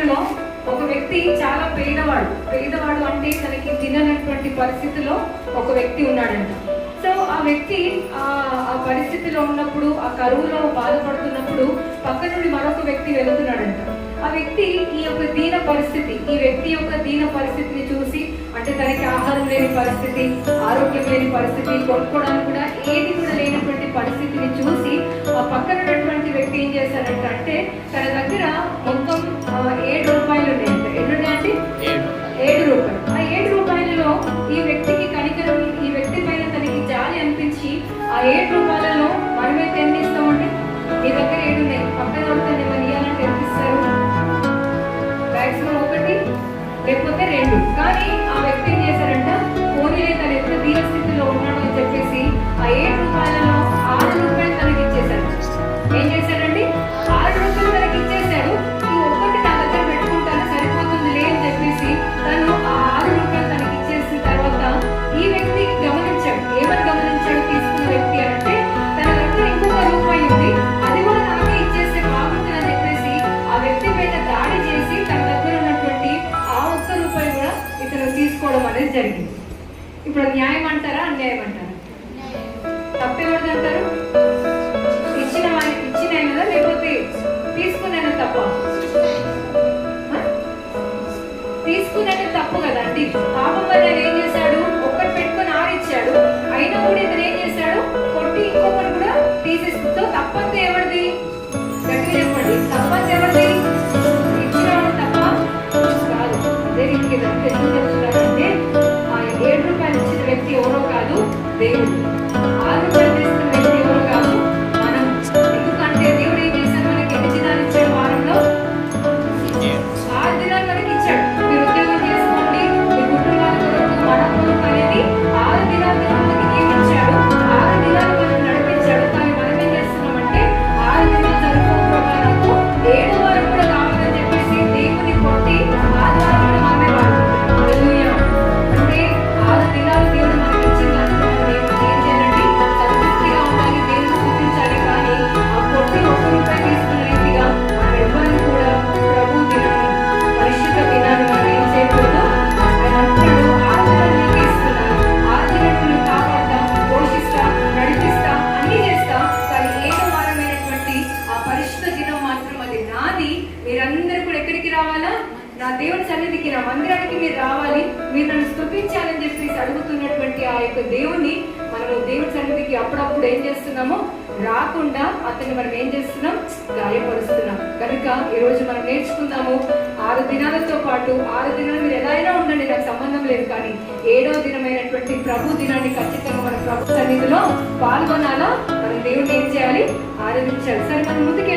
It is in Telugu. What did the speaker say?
దినాలలో ఒక వ్యక్తి చాలా పేదవాడు అంటే తనకి తిననటువంటి పరిస్థితిలో ఒక వ్యక్తి ఉన్నాడంట. సో ఆ వ్యక్తి ఆ పరిస్థితిలో ఉన్నప్పుడు, ఆ కరువులో బాధపడుతున్నప్పుడు పక్క నుండి మరొక వ్యక్తి వెళుతున్నాడంట. ఆ వ్యక్తి ఈ వ్యక్తి యొక్క దీన పరిస్థితిని చూసి, అంటే తనకి ఆహారం లేని పరిస్థితి, ఆరోగ్యం లేని పరిస్థితి, కొనుక్కోవడానికి కూడా ఏది కూడా లేనటువంటి పరిస్థితిని చూసి ఆ పక్కన ఉన్నటువంటి వ్యక్తి ఏం చేశాడంట అంటే తన దగ్గర మొత్తం 7 రూపాయలు ఉన్నాయంట. ఎన్నున్నాయండి? 7 రూపాయలు. ఆ 7 రూపాయలలో ఈ వ్యక్తికి కనికరం, ఈ వ్యక్తి పైన తనకి జాలి అనిపించి ఆ 7 రూపాయలలో మనమైతే ఎంత ఇస్తామంటే, మీ దగ్గర 7 ఉన్నాయి, పక్కన అవుతుంది మనం ఇవ్వాలంటే ఎంత ఇస్తారు? మాక్సిమం 1 లేకపోతే 2. కానీ ఆ వ్యక్తి ఏం చేశారంట, పోనీలే తను ఎంత దీన స్థితిలో ఉన్నాడు అని చెప్పేసి ఆ 7 రూపాయలలో 6 రూపాయలు తనకి ఇచ్చేశాడు. ఏం చేశాడండి? 6 రూపాయలు తనకి ఇచ్చేశాడు. ఈ ఒక్కటి నా దగ్గర పెట్టుకుంటాను, సరిపోతుంది లే అని చెప్పేసి తను ఆ 6 రూపాయలు తనకి ఇచ్చేసిన తర్వాత ఈ వ్యక్తి గమనించాడు. ఏమని గమనించాడు తీసుకున్న వ్యక్తి అంటే, తన దగ్గర ఇంకొక రూపాయి ఉంది, అది కూడా నాకే ఇచ్చేస్తే బాగుంటుంది అని చెప్పేసి ఆ వ్యక్తి పైన దాడి చేసి తన దగ్గర ఉన్నటువంటి ఆ 1 రూపాయి కూడా ఇతను తీసుకోవడం అనేది జరిగింది. ఇప్పుడు న్యాయం అంటారా, అన్యాయం అంటారా? తప్పెవరిది అంటారు? ఇచ్చిన కదా, లేకపోతే తీసుకున్నాను తప్ప? తీసుకున్నట్టు తప్పు కదా అండి. పాపం వల్ల ఏం చేశాడు, ఒక్కటి పెట్టుకుని 6 ఇచ్చాడు, అయినా కూడా ఇతను ఏం చేశాడు, కొట్టి ఇంకొకటి కూడా తీసేస్తూ. తప్పంతా ఎవరిది? గట్టిగా చెప్పండి, తప్పంతా ఎవరిది? ఇచ్చినవాడు తప్ప కాదు. అదే రీతికి ఎందుకు చెప్తున్నారంటే, ఆ 7 రూపాయలు ఇచ్చిన వ్యక్తి ఎవరో కాదు, దేవుడు. 6 రూపాయలు తీసుకున్న వ్యక్తి ఎవరో కాదు, మనం. ఎందుకంటే దేవుడు ఏం చేశాడు, మనకి ఎన్ని దినాలు ఇచ్చాడు? వారంలో 6 దినాలు మనకి ఇచ్చాడు. మీరు ఉద్యోగం చేసుకోండి, మీ కుటుంబాల కొరకు, మన కొరకు అనేది 6 దినాలు మనకి ఏమి ఇచ్చాడు? 6 దినాలు మనం నడిపించాడు. కానీ మనం ఏం చేస్తున్నామంటే 6 దినాలు సరిపోకుండా నాకు 7వ వారం కూడా కావాలని చెప్పేసి దేవుని కొట్టి ఆదివారం కూడా మనమే వాడుకుంటున్నాం. హల్లెలూయా. అంటే 6 దినాలు దేవుడు మనకి ఇచ్చిన దాంట్లో మనం ఏం చేయాలండి? సంతృప్తిగా ఉండాలి, దేవుని స్తుతించాలి. కానీ ఆ కొట్టి 1 రూపాయి తీసుకున్న రీతిగా మనం ఎవ్వరం కూడా ప్రభు దినాన్ని, పరిశుద్ధ దినాన్ని మనం ఏం చేయకూడదు. ఆయన అంటాడు, 6 దినాలు నీకే ఇస్తున్నాను, 6 దినాలు నువ్వు కాపాడుతా, పోషిస్తా, నడిపిస్తా, అన్ని చేస్తా. కానీ 7వ వారమైనటువంటి ఆ పరిశుద్ధ దినం మాత్రం అది నాది. మీరందరూ కూడా ఎక్కడికి రావాలా? నా దేవుని సన్నిధికి, నా మందిరానికి మీరు రావాలి, మీరు నన్ను స్తుతించాలని చెప్పేసి అడుగుతున్నటువంటి ఆ యొక్క దేవుని మనము దేవుని సన్నిధికి అప్పుడప్పుడు ఏం చేస్తున్నాము? రాకుండా అతన్ని మనం ఏం చేస్తున్నాం? గాయపరుస్తున్నాం. కనుక ఈరోజు మనం నేర్చుకుందాము, 6 దినాలతో పాటు 6 దినాలు మీరు ఎలా అయినా ఉండండి, నాకు సంబంధం లేదు. కానీ 7వ దినమైనటువంటి ప్రభు దినాన్ని ఖచ్చితంగా మన ప్రభు సన్నిధిలో పాల్గొనాలా. మనం దేవుడిని ఏం చేయాలి? ఆరాధించాలి. సరే, మనం ముందుకు